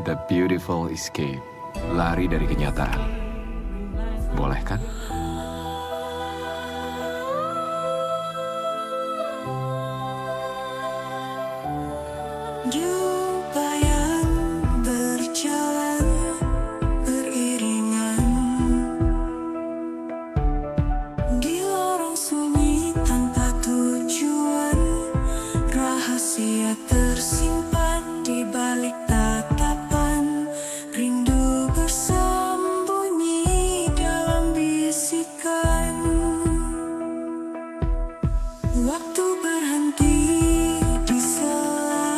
The beautiful escape. Lari dari kenyataan. Boleh kan? Bayang berjalan beriringan di lorong sunyi tanpa tujuan. Rahasia tersimpan di balik tatapan. Rindu bersembunyi dalam bisikan. Waktu berhenti di sela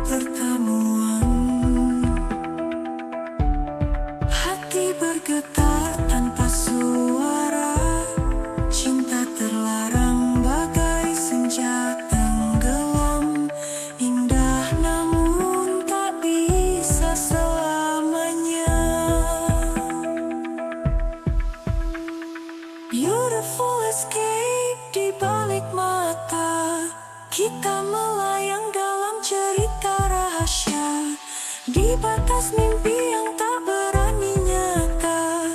pertemuan. Hati bergetar tanpa suara. Cinta terlarang bagai senja tenggelam. Indah namun tak bisa selamanya. Beautiful escape di balik mata. Kita melayang dalam cerita rahasia. Di batas mimpi yang tak berani nyata.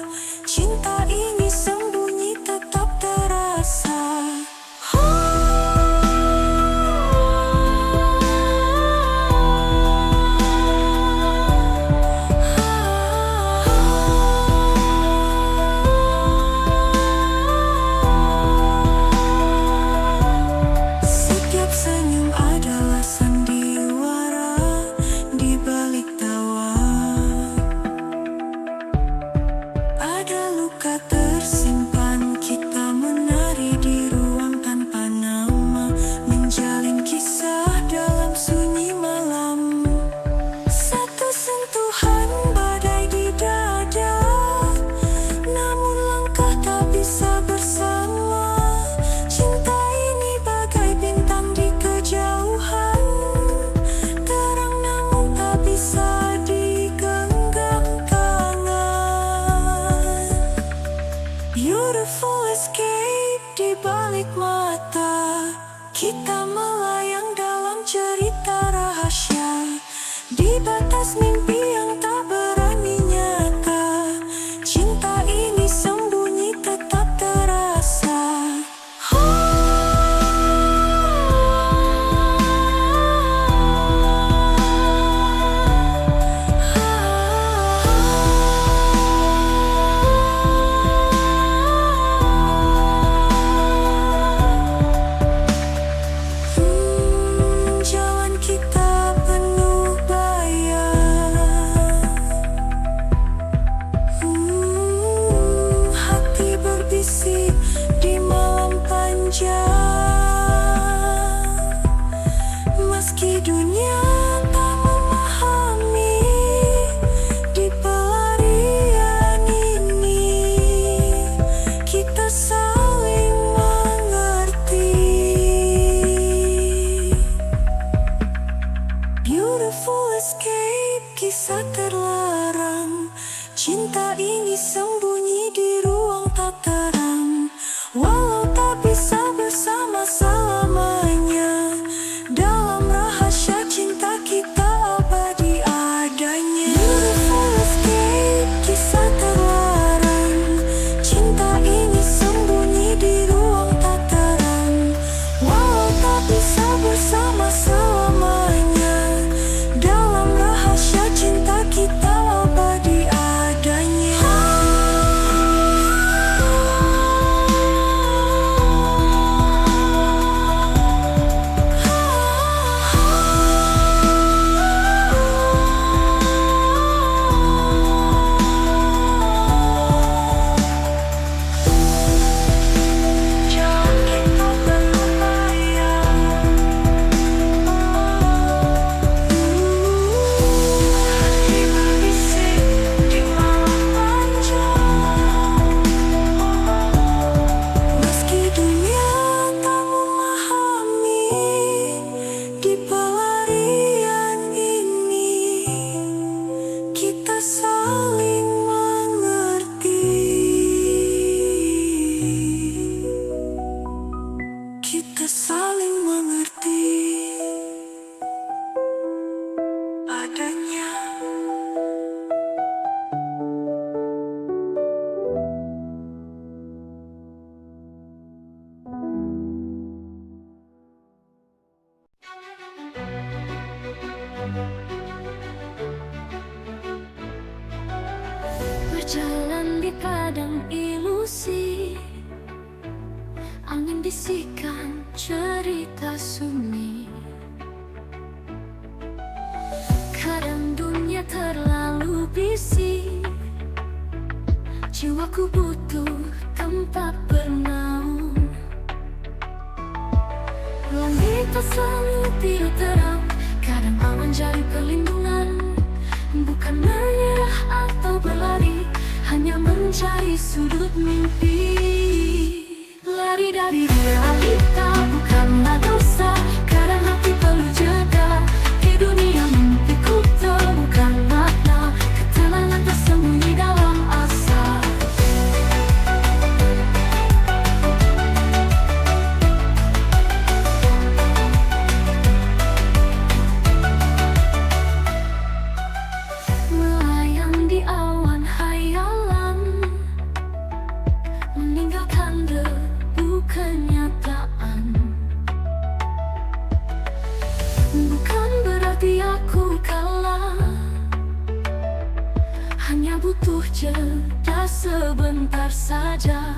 Cinta ini sembunyi tetap terasa. Setiap senyum adalah sandiwara di balik tawa. Ada luka tersimpan, kita menari di ruang tanpa nama. Menjalin kisah dalam sunyi malam. Satu sentuhan badai di dada. Namun langkah tak bisa bersama. Cinta ini bagai bintang di kejauhan. Terang namun tak bisa digenggam tangan. Beautiful escape di balik mata. Kita melayang dalam cerita rahasia. Di batas mimpi yang tak berani nyata. Cinta ini sembunyi tetap terasa. Jalan kita penuh bayang. Hati berbisik di malam panjang. Meski dunia tak memahami, di pelarian ini kita saling mengerti. Beautiful escape, kisah terlarang. Cinta ini sembunyi di ruang tak terang. Walau tak bisa bersama selamanya. Dalam rahasia cinta kita abadi adanya. Beautiful escape, kisah terlarang. Cinta ini sembunyi di ruang tak terang. Walau tak bisa bersama selamanya. Dalam rahasia cinta kita abadi adanya. Jalan kita penuh bayang. Hati berbisik di malam panjang. Meski dunia tak memahami, di pelarian ini kita saling mengerti. Kita saling mengerti adanya. Berjalan di padang ilusi, angin bisikan cerita sunyi. Kadang dunia terlalu bisik, jiwaku butuh tempat bernaung. Langit tak selalu tidak terang, kadang awan jadi perlindungan. Bukan menyerah atau berlari, hanya mencari sudut mimpi. Lari dari realita bukanlah dosa, kadang hati perlu jeda. Di dunia mimpiku temukan makna, ketenangan tersembunyi dalam asa. Melayang di awan hayalan, meninggalkan debu kenyataan. Bukan berarti aku kalah, hanya butuh jeda sebentar saja.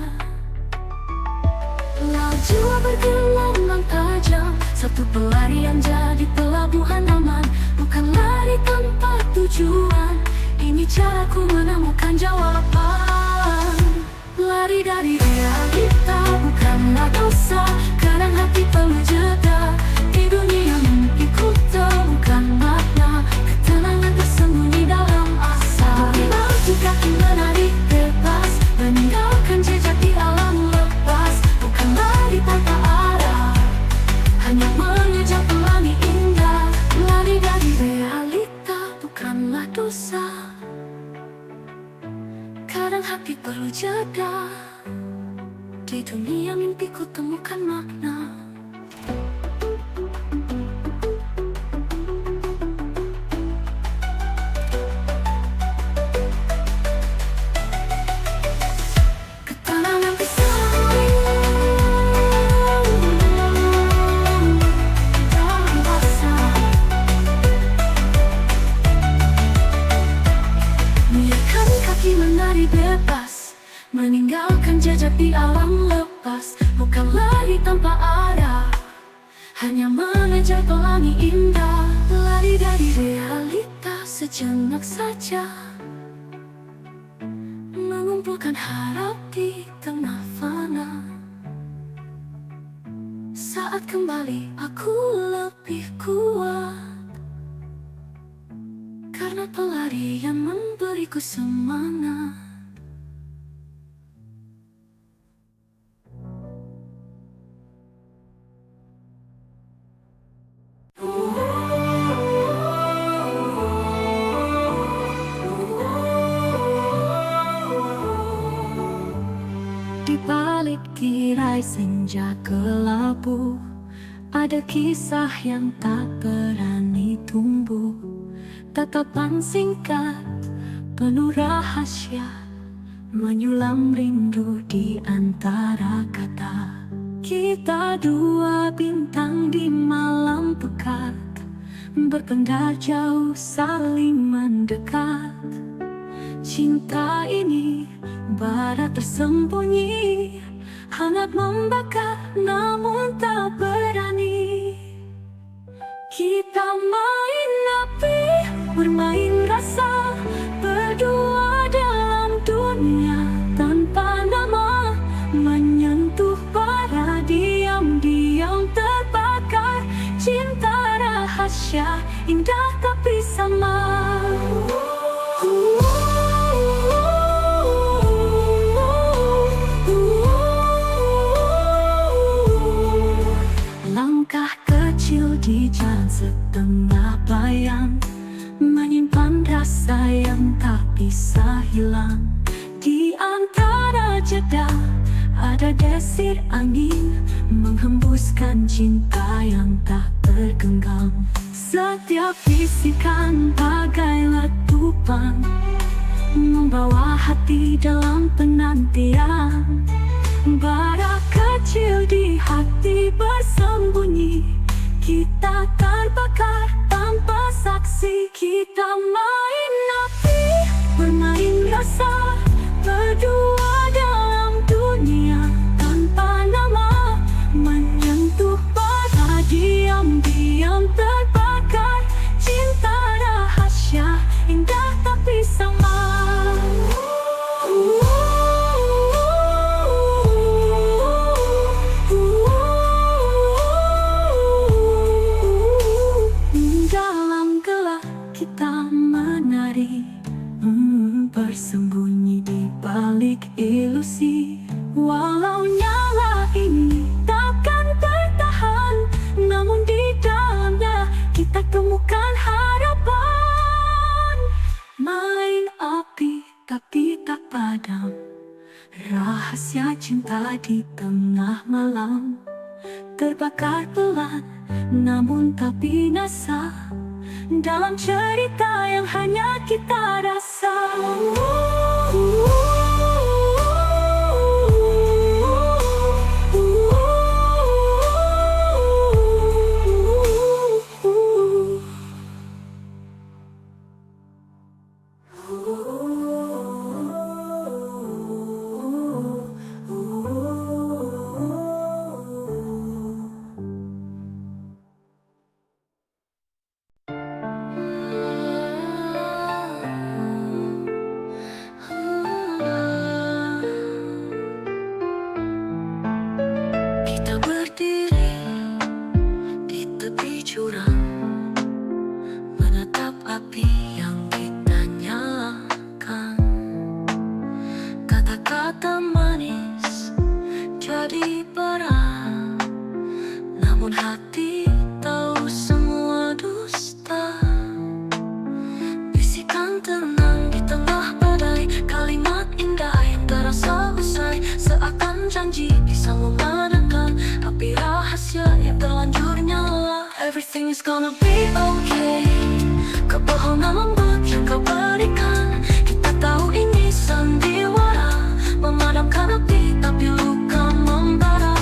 Laju bergelombang tajam, satu pelarian jadi pelabuhan aman. Bukan lari tanpa tujuan, ini caraku menemukan jawaban. Lari dari realita bukanlah dosa, kadang hati perlu jeda. Di dunia mimpiku temukan makna, ketenangan tersembunyi dalam asa. Bagi kaki menarik bebas, meninggalkan jejak di alam lepas. Bukan lari tanpa arah, hanya mengejar pelangi indah. Lari dari realita bukanlah dosa, kadang hati perlu jeda. Di dunia mimpiku temukan makna. Ketenangan bersambung dalam asa. Biarkan kaki menari bebas, meninggalkan jejak di alam lepas. Bukan lari tanpa arah, hanya mengejar pelangi indah. Lari dari realita sejenak saja, mengumpulkan harap di tengah fana. Saat kembali aku lebih kuat, karena pelarian memberiku semangat. Di balik tirai senja kelabu, ada kisah yang tak berani tumbuh. Tatapan singkat, penuh rahasia, menyulam rindu di antara kata. Kita dua bintang di malam pekat, berpendar jauh saling mendekat. Cinta ini bara tersembunyi, hangat membakar namun tak berani. Kita main api, bermain rasa, berdua dalam dunia tanpa nama. Menyentuh bara diam-diam terbakar. Cinta rahasia, indah tapi sama. Langkah kecil di jalan setengah bayang, menyimpan rasa yang tak bisa hilang. Di antara jeda ada desir angin, menghembuskan cinta yang tak tergenggam. Setiap bisikan bagai letupan, membawa hati dalam penantian. Bara kecil di hati bersembunyi, kita terbakar tanpa saksi. Kita main api, bermain rasa, kita menari, bersembunyi di balik ilusi. Walau nyala ini takkan bertahan, namun di dalamnya kita temukan harapan. Main api tapi tak padam, rahasia cinta di tengah malam. Terbakar pelan namun tak binasa, dalam cerita yang hanya kita rasa. Kita berdiri di tepi jurang, menatap api yang kita nyalakan. Kata-kata manis jadi berat, namun hati tahu semua dusta. Bisikan tenang di tengah badai, kalimat indah yang terasa usai, seakan janji bisa memadamkan api rahasia yang terlanjur nyala. Everything is gonna be okay. Kebohongan lembut yang kau berikan, kita tahu ini sandiwara, memadamkan api tapi luka membara.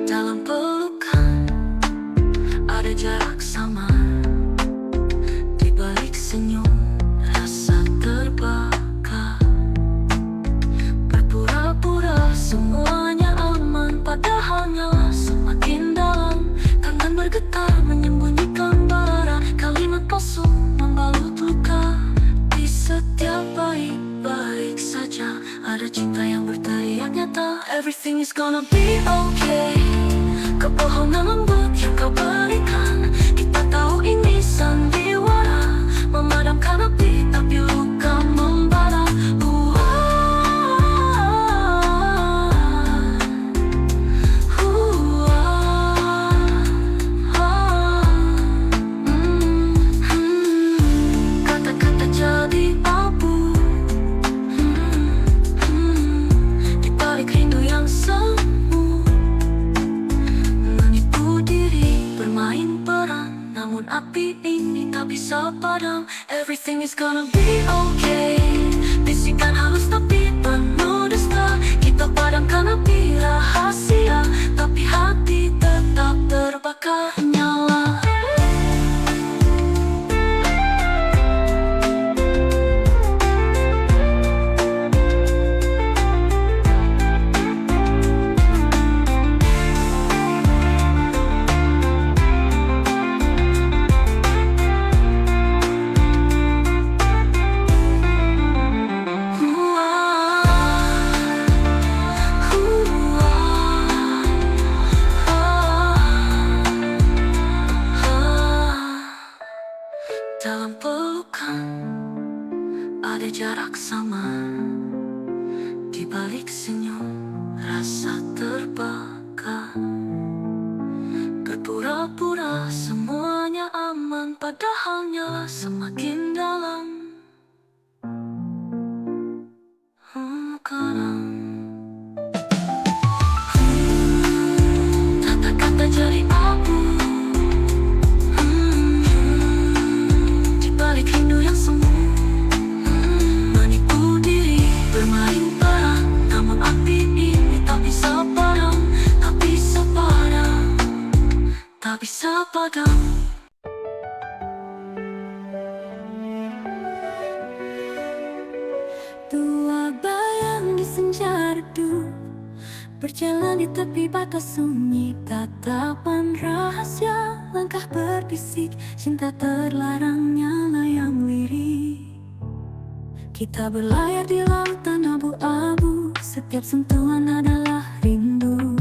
Dalam pelukan ada jarak sama, di balik senyum rasa terbakar. Berpura-pura semuanya aman, padahal nyala semakin dalam. Tangan bergetar menyembunyikan bara, kalimat palsu membalut luka. Di setiap baik-baik saja ada cinta yang berteriak nyata. Everything is gonna be okay. Kebohongan lembut yang kau berikan, kita tahu ini sandiwara, memadamkan api tapi luka membara. Kata-kata jadi abu, di balik rindu yang semu. Menipu diri, bermain peran, namun api ini tak bisa padam. Everything is gonna be okay. Bisikan halus tapi penuh dusta, kita padamkan api rahasia, tapi hati tetap terbakar nyala. Dalam pelukan ada jarak sama, di balik senyum rasa terbakar. Berpura-pura semuanya aman, padahal nyala semakin dalam. Kata-kata jadi abu, di balik rindu yang semu. Menipu diri, bermain peran, namun api ini tak bisa padam, tak bisa padam, tak bisa padam. Dua bayang di senja redup, berjalan di tepi batas sunyi. Tatapan rahasia, langkah berbisik, cinta terlarang nyala yang lirik. Kita berlayar di lautan abu-abu, Setiap sentuhan adalah rindu.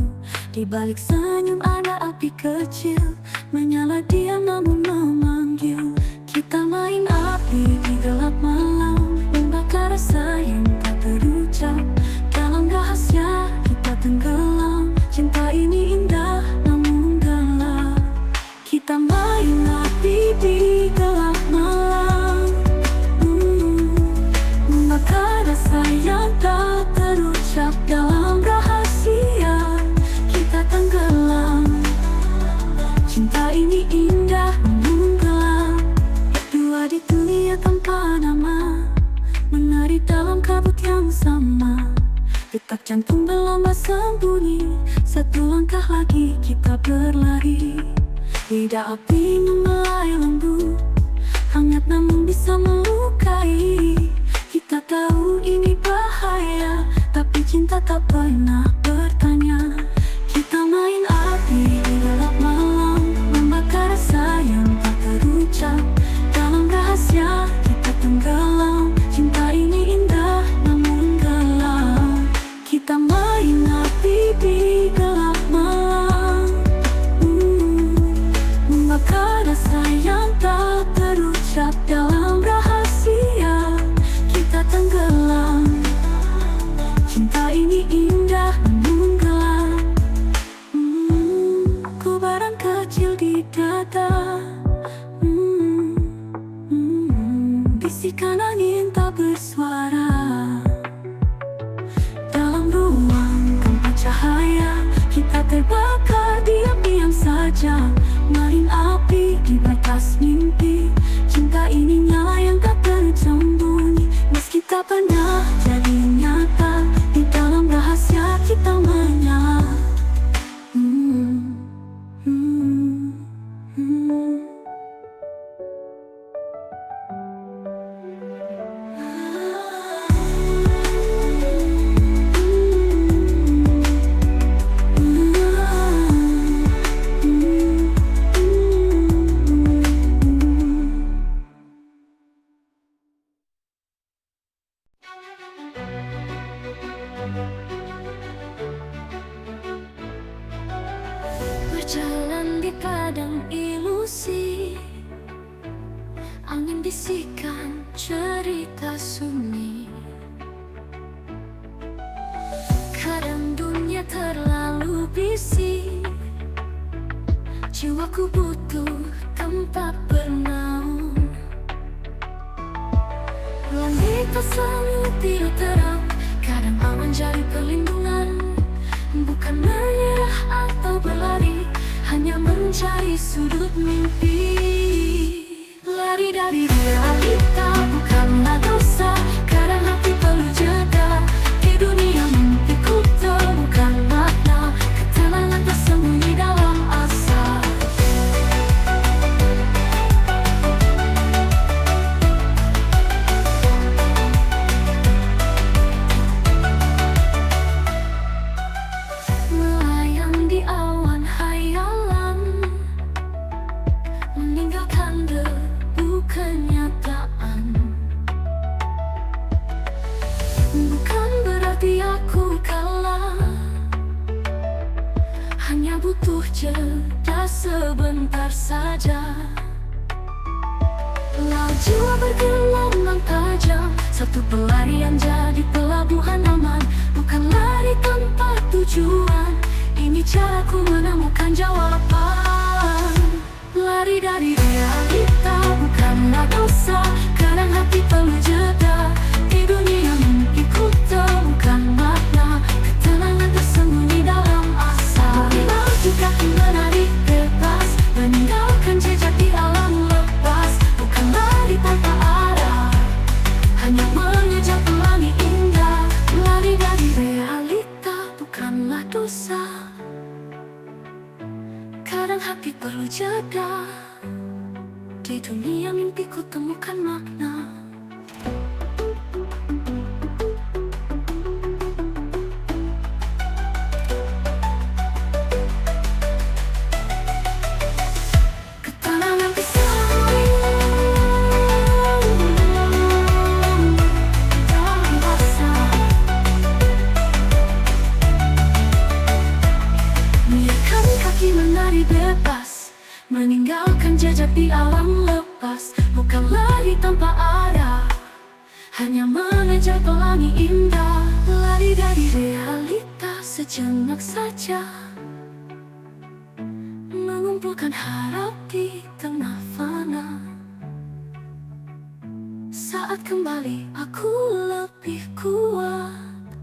Di balik senyum ada api kecil, menyala diam namun memanggil. Kita main api di gelap malam, membakar rasa yang tak terucap. Dalam rahasia kita tenggelam, cinta ini indah namun gelap. Kita main api di gelap malam, membakar rasa yang tak terucap. Dalam rahasia kita tenggelam, cinta ini indah namun gelap. Berdua di dunia tanpa nama, menari dalam kabut yang sama. Detak jantung berlomba sembunyi, satu langkah lagi kita berlari. Lidah api membelai lembut, hangat namun bisa melukai. Kita tahu ini bahaya, tapi cinta tak pernah bertanya. Kita main api di gelap malam, membakar rasa yang tak terucap. Dalam rahasia kita tenggelam, cinta ini indah namun gelap. Kita main api di gelap malam, membakar rasa yang tak terucap. Dalam rahasia kita tenggelam, cinta ini indah namun gelap. Kobaran kecil di dada, bisikan angin tak bersuara. Dalam ruang tanpa cahaya, kita terbakar diam-diam saja. Main api di batas mimpi, cinta ini nyala yang tak tersembunyi. Meski tak pernah jadi nyata, di dalam rahasia kita menyala. Berjalan di padang ilusi, angin bisikan cerita sunyi. Kadang dunia terlalu bisik, jiwaku butuh tempat bernaung. Langit tak selalu tidur terang, kadang awan jadi perlindungan. Bukan menyerah atau berlari, hanya mencari sudut mimpi. Lari dari realita bukanlah dosa, kadang hati perlu jeda. Di dunia mimpiku temukan makna, ketenangan tersembunyi dalam asa. Melayang di awan hayalan, meninggalkan debu kenyataan. Bukan berarti aku kalah, hanya butuh jeda sebentar saja. Laut jiwa bergelombang tajam, satu pelarian jadi pelabuhan aman. Bukan lari tanpa tujuan, ini caraku menemukan jawaban. Lari dari realita bukanlah dosa, kadang hati perlu jeda. Di dunia mimpiku temukan makna, ketenangan tersembunyi dalam asa. Bila juga menarik bebas, meninggalkan jejak di alam lepas. Bukan lari tanpa arah, hanya mengejar pelangi indah. Lari dari realita bukanlah dosa, kadang hati perlu jeda. Di dunia mimpiku temukan makna. Ketenangan bisa dari rasa. Tinggalkan jejak di alam lepas, bukan lari tanpa arah, hanya mengejar pelangi indah. Lari dari realitas sejenak saja, mengumpulkan harap di tengah fana. Saat kembali aku lebih kuat,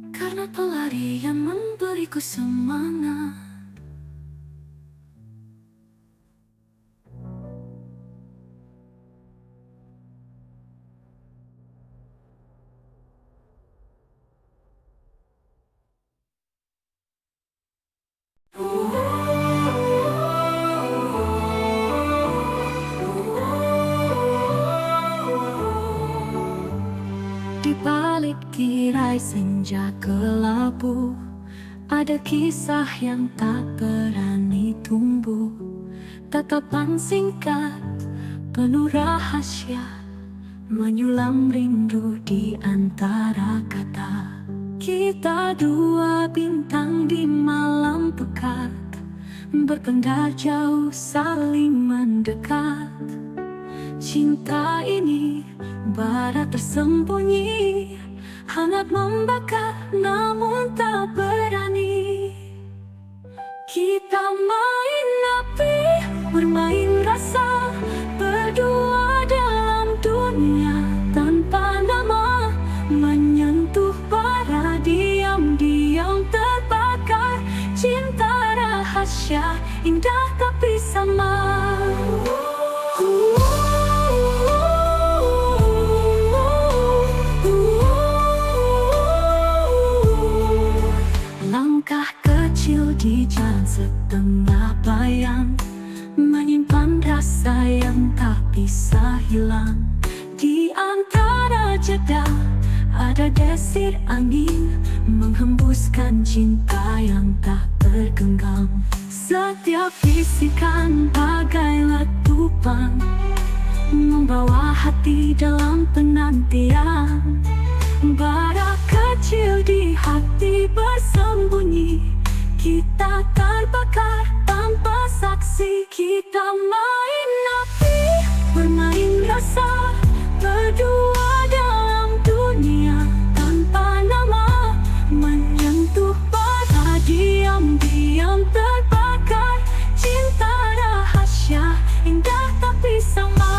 karena pelarian memberiku semangat. Di balik tirai senja kelabu, ada kisah yang tak berani tumbuh. Tatapan singkat, penuh rahasia, menyulam rindu di antara kata. Kita dua bintang di malam pekat, berpendar jauh saling mendekat. Cinta ini bara tersembunyi, hangat membakar namun tak berani. Kita main api, bermain rasa, berdua dalam dunia tanpa nama, menyentuh bara diam-diam terbakar. Cinta rahasia, indah tapi sama. Langkah kecil di jalan setengah bayang, menyimpan rasa yang tak bisa hilang. Di antara jeda ada desir angin, menghembuskan cinta yang tak tergenggam. Setiap bisikan bagai letupan, membawa hati dalam penantian. Bara kecil di hati bersembunyi, kita terbakar tanpa saksi. Kita main api, bermain rasa, berdua dalam dunia tanpa nama, menyentuh bara diam-diam terbakar. Cinta rahasia, indah tapi sama.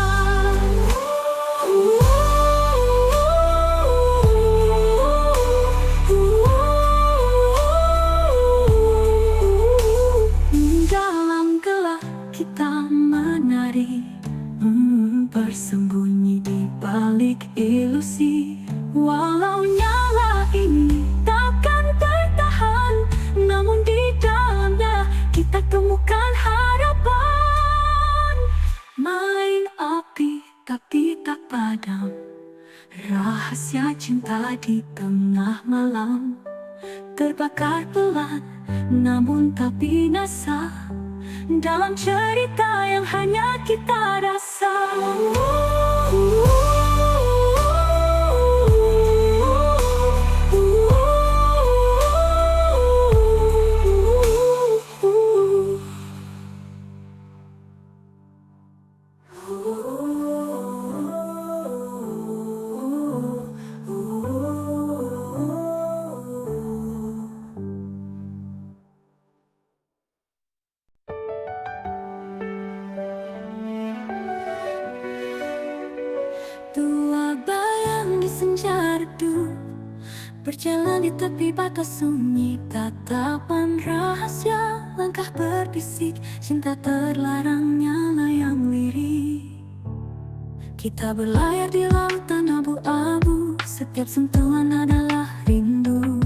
Bersembunyi di balik ilusi, walau nyala ini takkan bertahan, namun di dalamnya kita temukan harapan. Main api tapi tak padam, rahasia cinta di tengah malam, terbakar pelan namun tak binasa, dalam cerita yang hanya kita rasa. Dua bayang di senja redup, berjalan di tepi batas sunyi. Tatapan rahasia, langkah berbisik, cinta terlarang nyala yang lirik. Kita berlayar di lautan abu-abu, setiap sentuhan adalah rindu.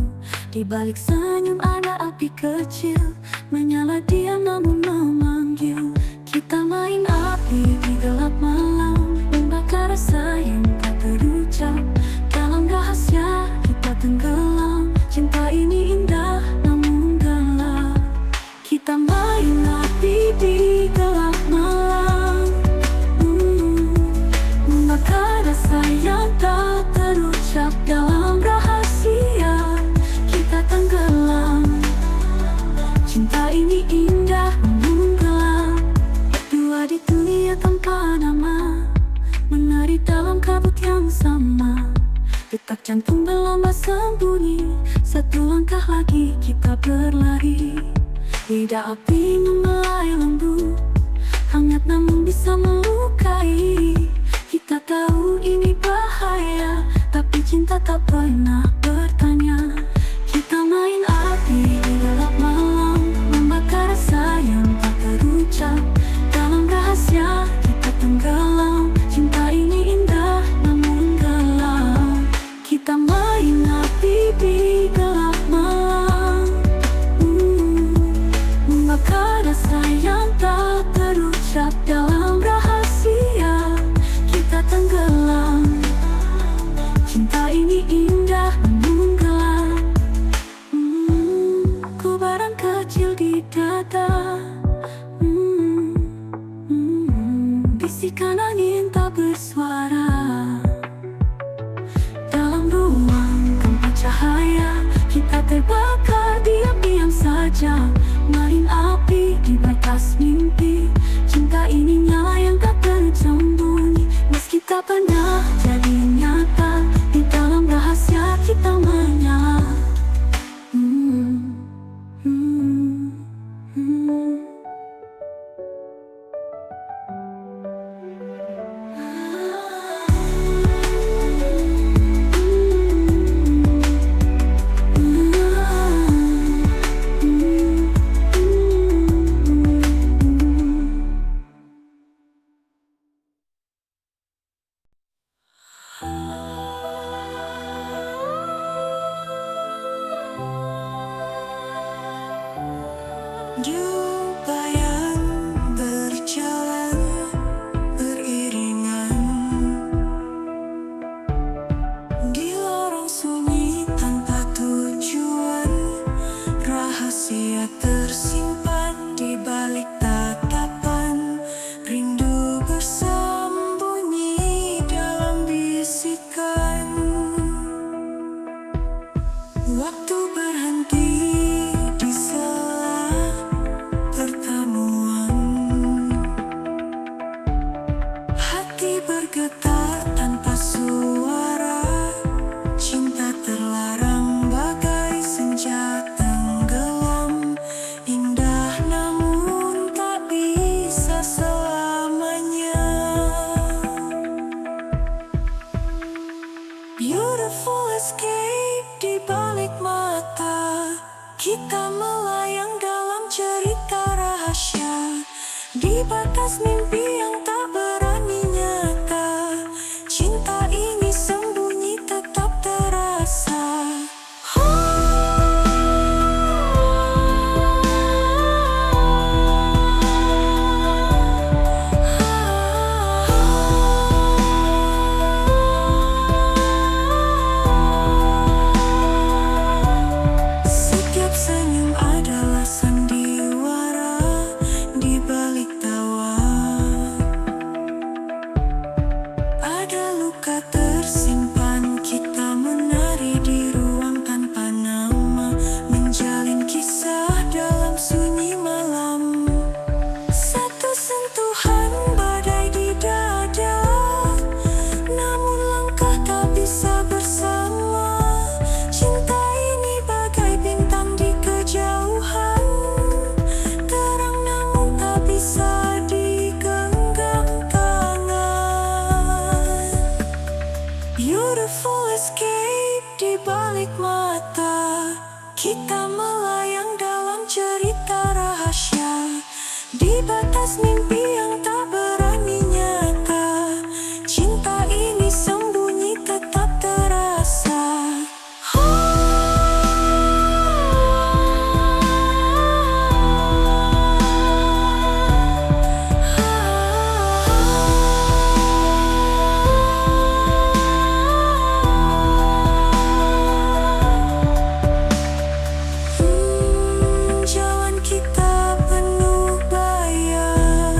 Di balik senyum ada api kecil, menyala diam namun memanggil. Kita main api di gelap malam, membakar rasa yang tak terucap. Dalam rahasia kita tenggelam, cinta ini indah namun gelap. Kita main api di gelap malam, membakar rasa yang tak terucap. Dalam rahasia kita tenggelam, cinta ini indah namun gelap. Detak jantung berlomba sembunyi, satu langkah lagi kita berlari. Lidah api membelai lembut, hangat namun bisa melukai. Kita tahu ini bahaya, tapi cinta tak pernah bertanya. Kita main api di gelap malam, membakar rasa yang tak terucap. Dalam rahasia kita tenggelam, cinta ini indah namun gelap. Kita main api di gelap malam, membakar rasa yang tak terucap. Dalam rahasia kita tenggelam, cinta ini indah namun gelap. Kobaran kecil di dada, bisikan angin tak bersuara. Dalam ruang tanpa cahaya, kita terbakar diam-diam saja. Main api di batas mimpi, cinta ini nyala yang tak tersembunyi. Meski tak pernah jadi nyata, di dalam rahasia kita menyala. Jumpa yang berjalan beriringan di lorong sunyi tanpa tujuan. Rahasia tersimpan di balik tatapan, rindu bersembunyi dalam bisikan. Waktu berhenti di sela pertemuan, hati bergetar tanpa suara. Cinta terlarang bagai senja tenggelam, indah namun tak bisa selamanya. Beautiful escape di balik mata, kita melayang dalam cerita rahasia. Di batas mimpi yang tak berani nyata, cinta ini sembunyi tetap terasa. Setiap senyum adalah sandiwara di balik tawa. Ada luka tersimpan, kita menari di ruang tanpa nama, menjalin kisah dalam sunyi malam. Satu sentuhan badai di dada, namun langkah tak bisa bersama. Cinta ini bagai bintang di kejauhan, terang namun tak bisa digenggam tangan. Beautiful escape di balik mata, kita melayang dalam cerita rahasia. Di batas mimpi yang tak berani nyata, cinta ini sembunyi tetap terasa. Jalan kita penuh bayang,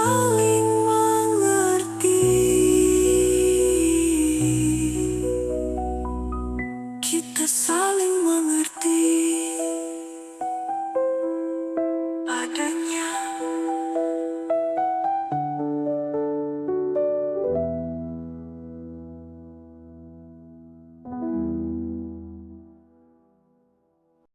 saling mengerti. Kita saling mengerti adanya